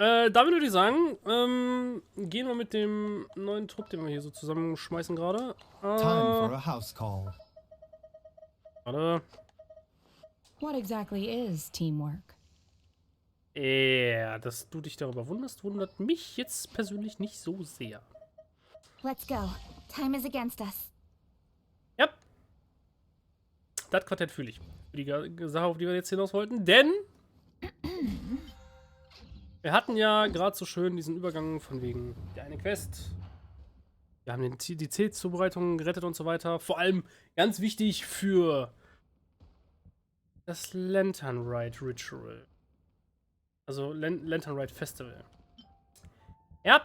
Damit würde ich sagen, gehen wir mit dem neuen Trupp, den wir hier so zusammenschmeißen gerade. Time for a house call. Warte. What exactly is teamwork? Ja, dass du dich darüber wunderst, wundert mich jetzt persönlich nicht so sehr. Let's go. Time is against us. Ja. Das Quartett fühle ich. Für die Sache, auf die wir jetzt hinaus wollten. Denn wir hatten ja gerade so schön diesen Übergang von wegen der eine Quest. Wir haben die Teezubereitung gerettet und so weiter. Vor allem ganz wichtig für das Laternenritual. Also Laternenritual Festival. Ja.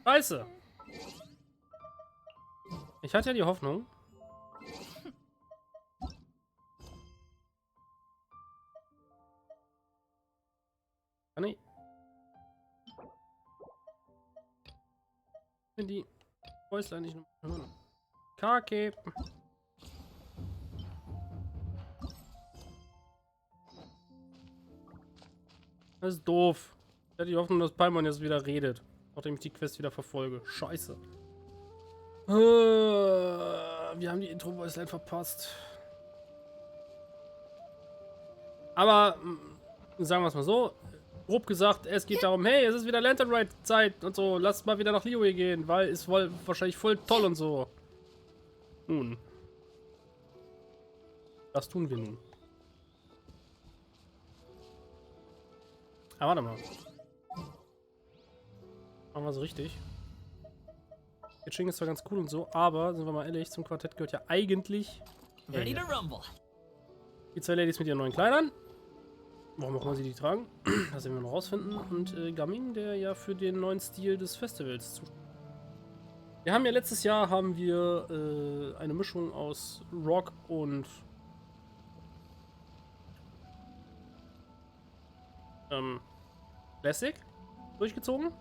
Scheiße. Ich hatte ja die Hoffnung. Kann ich? Die Häuslein nicht noch hören. Kacke. Das ist doof. Ich hatte die Hoffnung, dass Paimon jetzt wieder redet, nachdem ich die Quest wieder verfolge. Scheiße. Wir haben die Intro-Voice-Line verpasst. Aber sagen wir es mal so. Grob gesagt, es geht darum, hey, es ist wieder Lantern-Ride-Zeit und so. Lasst mal wieder nach Liyue gehen, weil ist wohl wahrscheinlich voll toll und so. Nun. Das tun wir nun. Aber warte mal. Machen wir so richtig. Geschichten ist zwar ganz cool und so, aber, sind wir mal ehrlich, zum Quartett gehört ja eigentlich Ready to rumble. die zwei Ladies mit ihren neuen Kleidern. Warum auch immer sie die tragen. Das werden wir noch rausfinden. Und Gumming, der ja für den neuen Stil des Festivals zuständig ist. Wir haben ja letztes Jahr eine Mischung aus Rock und Classic durchgezogen.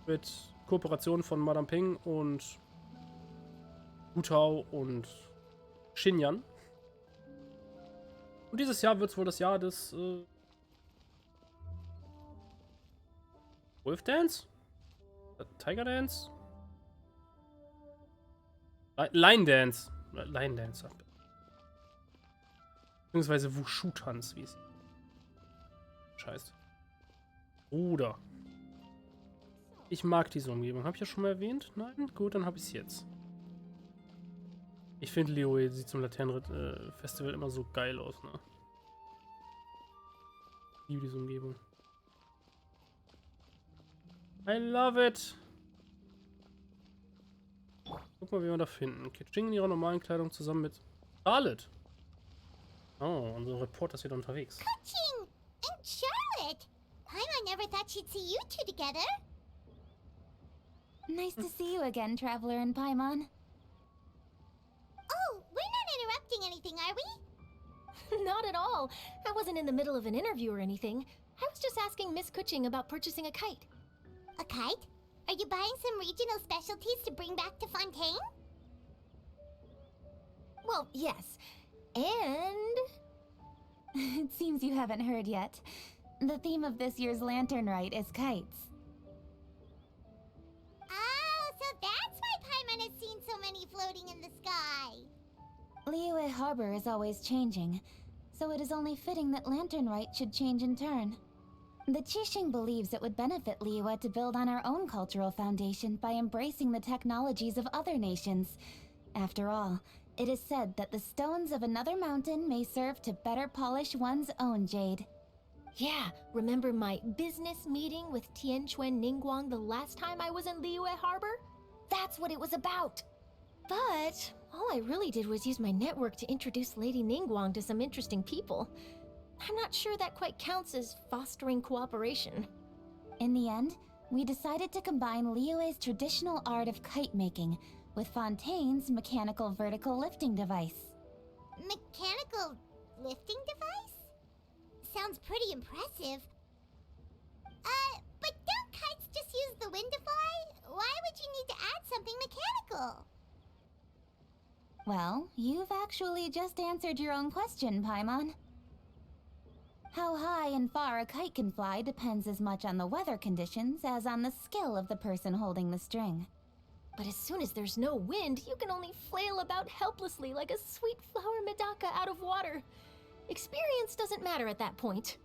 Mit Kooperationen von Madame Ping und Gutau und Xinyan. Und dieses Jahr wird es wohl das Jahr des Wolf Dance? Tiger Dance? Line Dance. Line Dance. Beziehungsweise Wushu-Tanz, wie es scheiße. Bruder. Ich mag diese Umgebung. Habe ich ja schon mal erwähnt? Nein? Gut, dann habe ich es jetzt. Ich finde, Liyue sieht zum Laternenfestival immer so geil aus, ne? Ich liebe diese Umgebung. I love it! Guck mal, wie wir da finden. Kitching in ihrer normalen Kleidung zusammen mit Charlotte. Oh, unser Reporter ist wieder unterwegs. Kitching and Charlotte. Paimon never thought she'd see you two together. Nice to see you again, Traveler and Paimon. Oh, we're not interrupting anything, are we? Not at all. I wasn't in the middle of an interview or anything. I was just asking Miss Kuching about purchasing a kite. A kite? Are you buying some regional specialties to bring back to Fontaine? Well, yes. And... It seems you haven't heard yet. The theme of this year's Lantern Rite is kites. Oh, so that's why Paimon has seen so many floating in the sky. Liyue Harbor is always changing, so it is only fitting that Lantern Rite should change in turn. The Qixing believes it would benefit Liyue to build on our own cultural foundation by embracing the technologies of other nations. After all, it is said that the stones of another mountain may serve to better polish one's own jade. yeah, remember my business meeting with Tianquan Ningguang the last time I was in Liyue Harbor? That's what it was about. But all I really did was use my network to introduce Lady Ningguang to some interesting people. I'm not sure that quite counts as fostering cooperation. In the end, we decided to combine Liyue's traditional art of kite making with Fontaine's mechanical vertical lifting device. Mechanical lifting device? Sounds pretty impressive. But don't kites just use the wind to fly? Why would you need to add something mechanical? Well, you've actually just answered your own question, Paimon. How high and far a kite can fly depends as much on the weather conditions as on the skill of the person holding the string. But as soon as there's no wind, you can only flail about helplessly like a sweet flower medaka out of water. Experience doesn't matter at that point.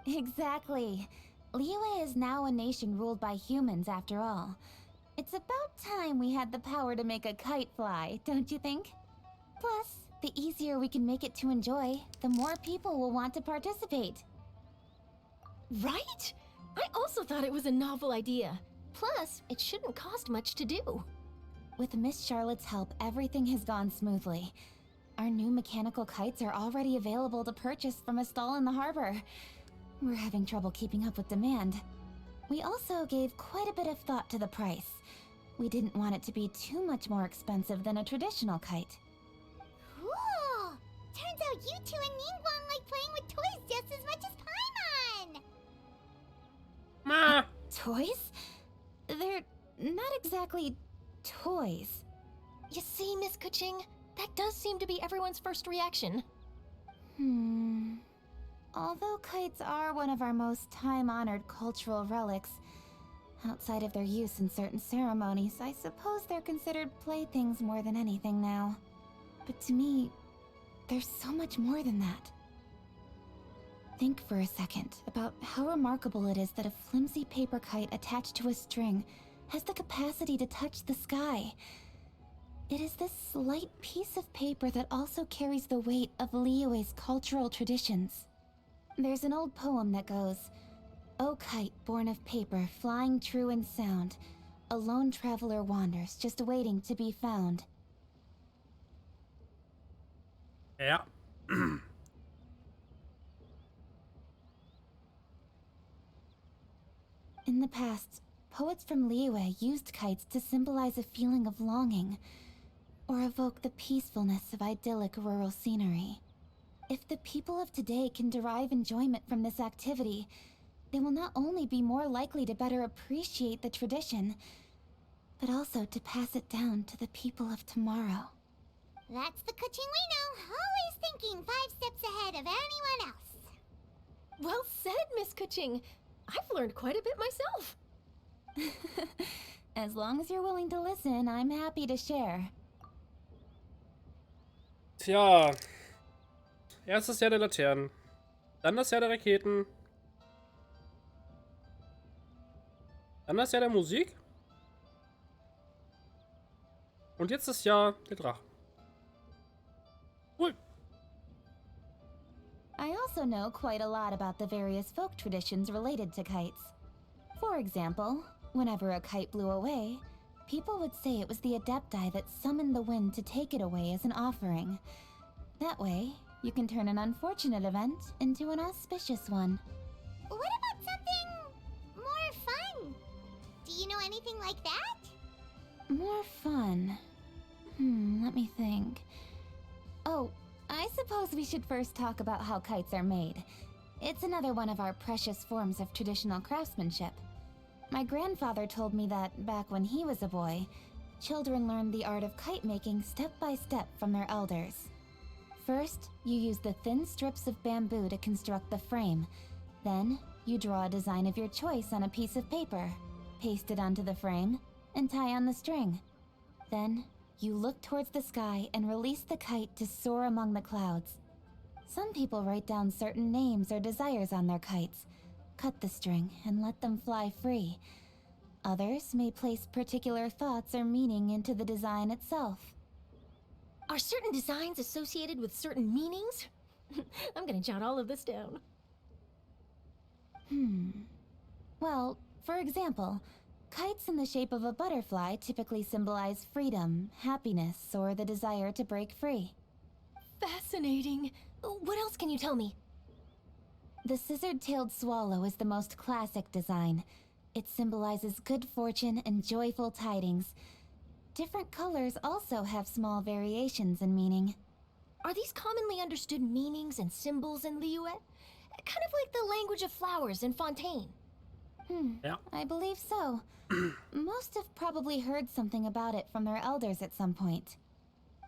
Exactly. Liyue is now a nation ruled by humans after all. It's about time we had the power to make a kite fly, don't you think? Plus, the easier we can make it to enjoy, the more people will want to participate. Right? I also thought it was a novel idea. Plus, it shouldn't cost much to do. With Miss Charlotte's help, everything has gone smoothly. Our new mechanical kites are already available to purchase from a stall in the harbor. We're having trouble keeping up with demand. We also gave quite a bit of thought to the price. We didn't want it to be too much more expensive than a traditional kite. Cool! Turns out you two and Ningguang like playing with toys just as much as Paimon! Ma! Toys? They're not exactly toys. You see, Miss Kuching, that does seem to be everyone's first reaction. Although kites are one of our most time-honored cultural relics, outside of their use in certain ceremonies, I suppose they're considered playthings more than anything now. But to me, there's so much more than that. Think for a second about how remarkable it is that a flimsy paper kite attached to a string has the capacity to touch the sky. It is this slight piece of paper that also carries the weight of Liyue's cultural traditions. There's an old poem that goes, "O kite born of paper, flying true in sound, a lone traveler wanders, just waiting to be found." Ja. In the past, poets from Liyue used kites to symbolize a feeling of longing, or evoke the peacefulness of idyllic rural scenery. If the people of today can derive enjoyment from this activity, they will not only be more likely to better appreciate the tradition, but also to pass it down to the people of tomorrow. That's the Kuching we know, always thinking 5 steps ahead of anyone else. Well said, Miss Kuching. I've learned quite a bit myself. As long as you're willing to listen, I'm happy to share. Tja. Erst das Jahr der Laternen. Dann das Jahr der Raketen. Dann das Jahr der Musik. Und jetzt das Jahr der Drachen. Cool. I also know quite a lot about the various folk traditions related to kites. For example, whenever a kite blew away, people would say it was the Adepti that summoned the wind to take it away as an offering. That way, you can turn an unfortunate event into an auspicious one. What about something more fun? Do you know anything like that? More fun. Let me think. Oh, I suppose we should first talk about how kites are made. It's another one of our precious forms of traditional craftsmanship. My grandfather told me that back when he was a boy, children learned the art of kite making step by step from their elders. First, you use the thin strips of bamboo to construct the frame. Then, you draw a design of your choice on a piece of paper, paste it onto the frame, and tie on the string. Then, you look towards the sky and release the kite to soar among the clouds. Some people write down certain names or desires on their kites, cut the string, and let them fly free. Others may place particular thoughts or meaning into the design itself. Are certain designs associated with certain meanings? I'm gonna jot all of this down. Well, for example, kites in the shape of a butterfly typically symbolize freedom, happiness, or the desire to break free. Fascinating. What else can you tell me? The scissored-tailed swallow is the most classic design. It symbolizes good fortune and joyful tidings. Different colors also have small variations in meaning. Are these commonly understood meanings and symbols in Liyue? Kind of like the language of flowers in Fontaine. Ja. I believe so. Most have probably heard something about it from their elders at some point.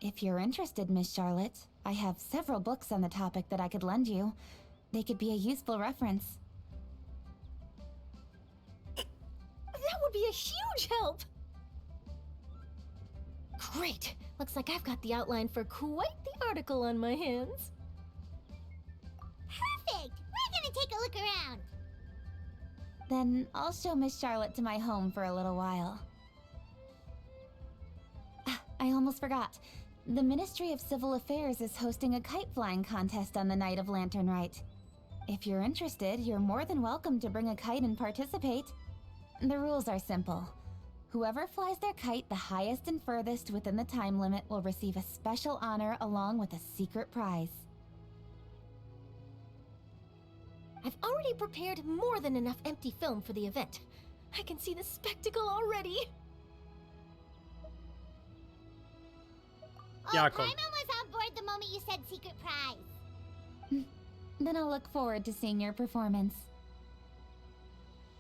If you're interested, Miss Charlotte, I have several books on the topic that I could lend you. They could be a useful reference. That would be a huge help! Great! Looks like I've got the outline for quite the article on my hands. Perfect! We're gonna take a look around. Then I'll show Miss Charlotte to my home for a little while. Ah, I almost forgot. The Ministry of Civil Affairs is hosting a kite flying contest on the night of Lantern Rite. If you're interested, you're more than welcome to bring a kite and participate. The rules are simple. Whoever flies their kite the highest and furthest within the time limit will receive a special honor along with a secret prize. I've already prepared more than enough empty film for the event. I can see the spectacle already. Ja, Paimon komm. was on board the moment you said secret prize. Then I'll look forward to seeing your performance.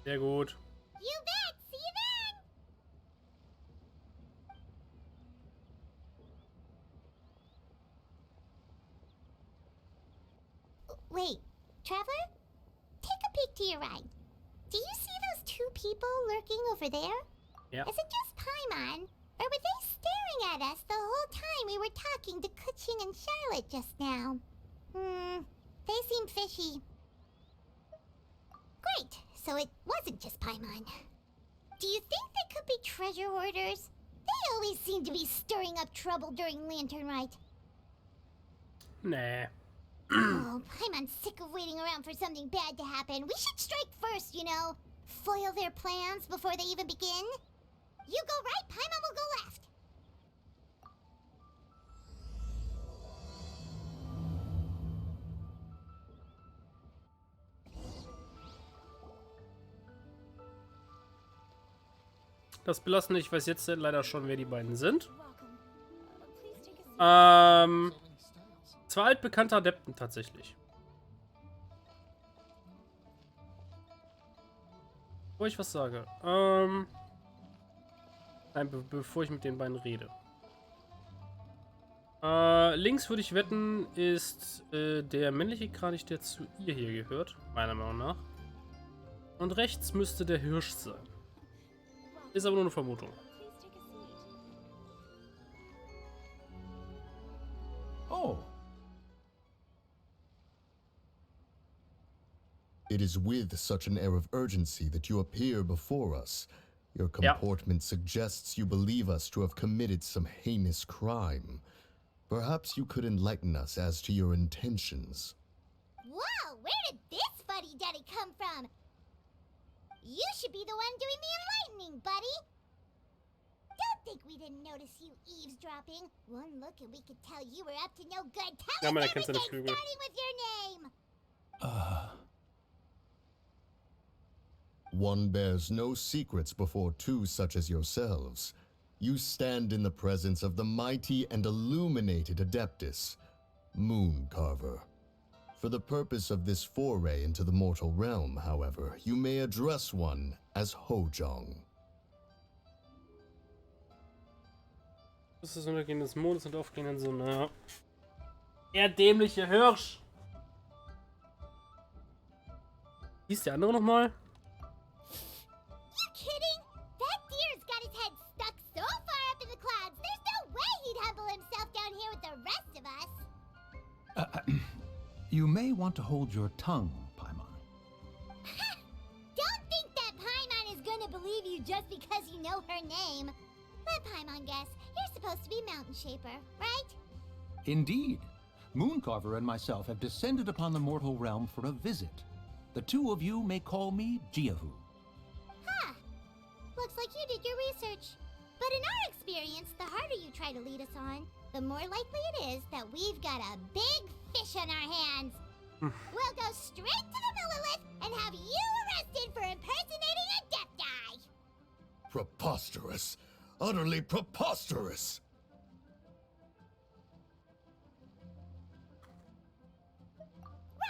Sehr gut. You bet! See you then! Wait, Traveler? Take a peek to your right. Do you see those two people lurking over there? Ja. Is it just Paimon? Or were they staring at us the whole time we were talking to Kuching and Charlotte just now? They seem fishy. Great, so it wasn't just Paimon. Do you think they could be treasure hoarders? They always seem to be stirring up trouble during Lantern Rite. Nee. Oh, Paimon's sick of waiting around for something bad to happen. We should strike first, you know. Foil their plans before they even begin. You go right, Paimon will go left. Das belassen, ich weiß jetzt leider schon, wer die beiden sind. Welcome. Please take a seat. Zwei altbekannte Adepten tatsächlich. Bevor ich was sage. Nein, bevor ich mit den beiden rede. Links würde ich wetten, ist der männliche Kranich, der zu ihr hier gehört, meiner Meinung nach. Und rechts müsste der Hirsch sein. Ist aber nur eine Vermutung. Please take a seat. Oh, It is with such an air of urgency that you appear before us. Your Yeah. comportment suggests you believe us to have committed some heinous crime. Perhaps you could enlighten us as to your intentions. Whoa, where did this fuddy-duddy come from? You should be the one doing the enlightening, buddy. Don't think we didn't notice you eavesdropping. One look and we could tell you were up to no good. Tell Ja, us man erkennt seine everything, Flügel. starting with your name. One bears no secrets before two such as yourselves. You stand in the presence of the mighty and illuminated Adeptus, Mooncarver. For the purpose of this foray into the mortal realm, however, you may address one as Hojong. Das ist das Untergehen des Mondes und Aufgehen in so eine eher dämliche Hirsch. Wie ist der andere nochmal? You kidding? That deer's got his head stuck so far up in the clouds, there's no way he'd humble himself down here with the rest of us. you may want to hold your tongue, Paimon. Don't think that Paimon is gonna believe you just because you know her name. Let Paimon guess. You're supposed to be Mountain Shaper, right? Indeed. Mooncarver and myself have descended upon the mortal realm for a visit. The two of you may call me Jiahu. Huh. Looks like you did your research. But in our experience, the harder you try to lead us on, the more likely it is that we've got a big fish on our hands. We'll go straight to the Millilith and have you arrested for impersonating a Adepti. Preposterous! Utterly preposterous!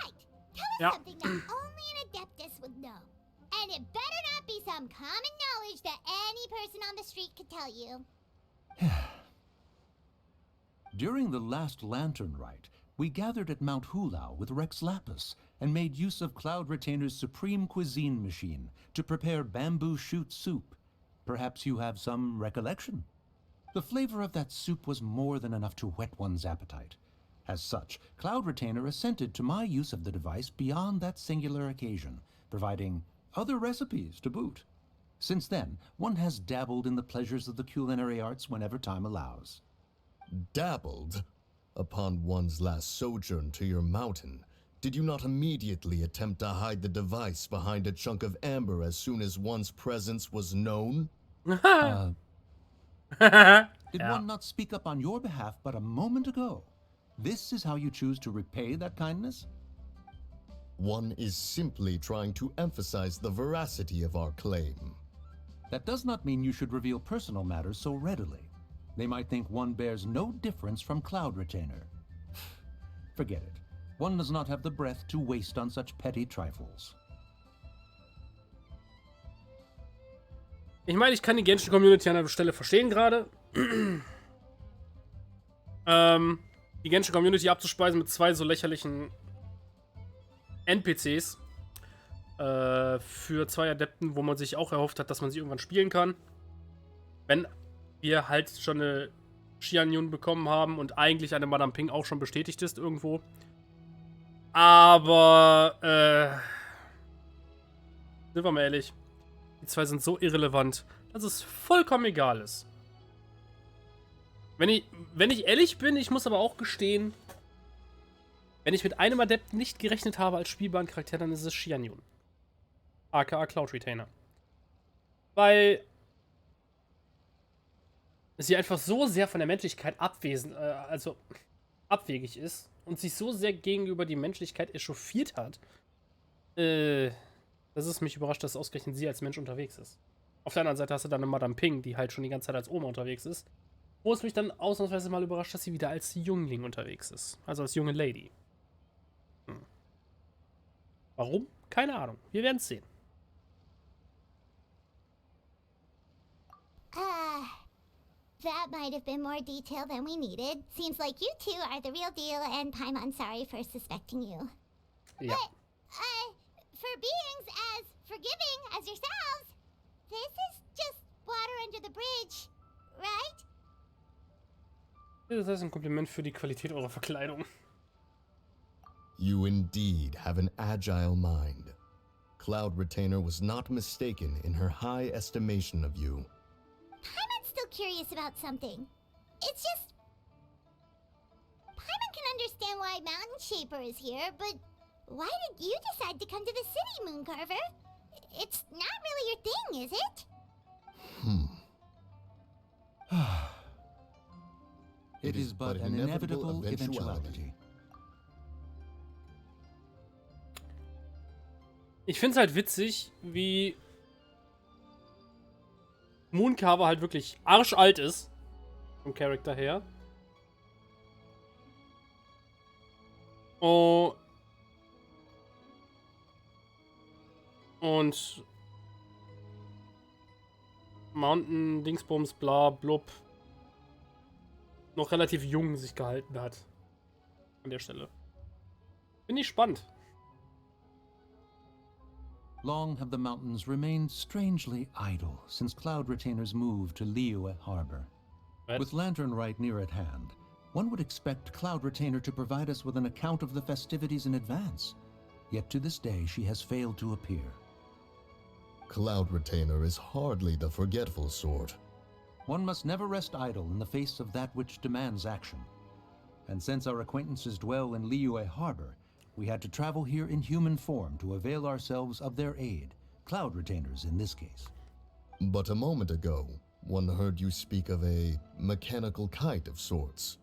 Right. Tell us Yeah. something that only an Adeptus would know. And it better not be some common knowledge that any person on the street could tell you. During the last Lantern Rite, we gathered at Mount Hulao with Rex Lapis and made use of Cloud Retainer's supreme cuisine machine to prepare bamboo shoot soup. Perhaps you have some recollection? The flavor of that soup was more than enough to whet one's appetite. As such, Cloud Retainer assented to my use of the device beyond that singular occasion, providing other recipes to boot. Since then, one has dabbled in the pleasures of the culinary arts whenever time allows. Dabbled? Upon one's last sojourn to your mountain, did you not immediately attempt to hide the device behind a chunk of amber as soon as one's presence was known? Did one not speak up on your behalf but a moment ago? This is how you choose to repay that kindness? One is simply trying to emphasize the veracity of our claim. That does not mean you should reveal personal matters so readily. They might think one bears no difference from Cloud Retainer. Forget it. One does not have the breath to waste on such petty trifles. Ich meine, ich kann die Genshin-Community an der Stelle verstehen gerade. Die Genshin-Community abzuspeisen mit 2 so lächerlichen NPCs für 2 Adepten, wo man sich auch erhofft hat, dass man sie irgendwann spielen kann. Wenn wir halt schon eine Xianyun bekommen haben und eigentlich eine Madame Ping auch schon bestätigt ist irgendwo. Aber, sind wir mal ehrlich, die 2 sind so irrelevant, dass es vollkommen egal ist. Wenn ich ehrlich bin, ich muss aber auch gestehen, wenn ich mit einem Adepten nicht gerechnet habe als spielbaren Charakter, dann ist es Xianyun. aka Cloud Retainer. Weil sie einfach so sehr von der Menschlichkeit abwegig ist und sich so sehr gegenüber die Menschlichkeit echauffiert hat, dass es mich überrascht, dass ausgerechnet sie als Mensch unterwegs ist. Auf der anderen Seite hast du dann eine Madame Ping, die halt schon die ganze Zeit als Oma unterwegs ist. Wo es mich dann ausnahmsweise mal überrascht, dass sie wieder als Jüngling unterwegs ist. Also als junge Lady. Warum? Keine Ahnung. Wir werden es sehen. That might have been more detail than we needed. Seems like you two are the real deal, and Paimon sorry for suspecting you. Ja. But, for beings as forgiving as yourselves, this is just water under the bridge, right? Das ist ein Kompliment für die Qualität eurer Verkleidung. You indeed have an agile mind. Cloud Retainer was not mistaken in her high estimation of you. Paimon's still curious about something. It's just... Paimon can understand why Mountain Shaper is here, but why did you decide to come to the city, Mooncarver? It's not really your thing, is it? It is but an inevitable eventuality. Ich finde es halt witzig, wie Mooncarver halt wirklich arschalt ist. Vom Charakter her. Oh. Und Mountain, Dingsbums, bla, blub. Noch relativ jung sich gehalten hat. An der Stelle. Finde ich spannend. Long have the mountains remained strangely idle since Cloud Retainer's move to Liyue Harbor. Right. With Lantern Rite near at hand, one would expect Cloud Retainer to provide us with an account of the festivities in advance. Yet to this day, she has failed to appear. Cloud Retainer is hardly the forgetful sort. One must never rest idle in the face of that which demands action. And since our acquaintances dwell in Liyue Harbor, we had to travel here in human form to avail ourselves of their aid, Cloud Retainers in this case. But a moment ago, one heard you speak of a mechanical kite of sorts.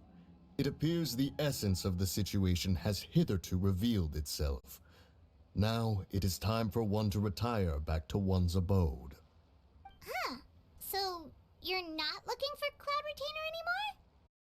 It appears the essence of the situation has hitherto revealed itself. Now it is time for one to retire back to one's abode. Huh. So, you're not looking for Cloud Retainer anymore?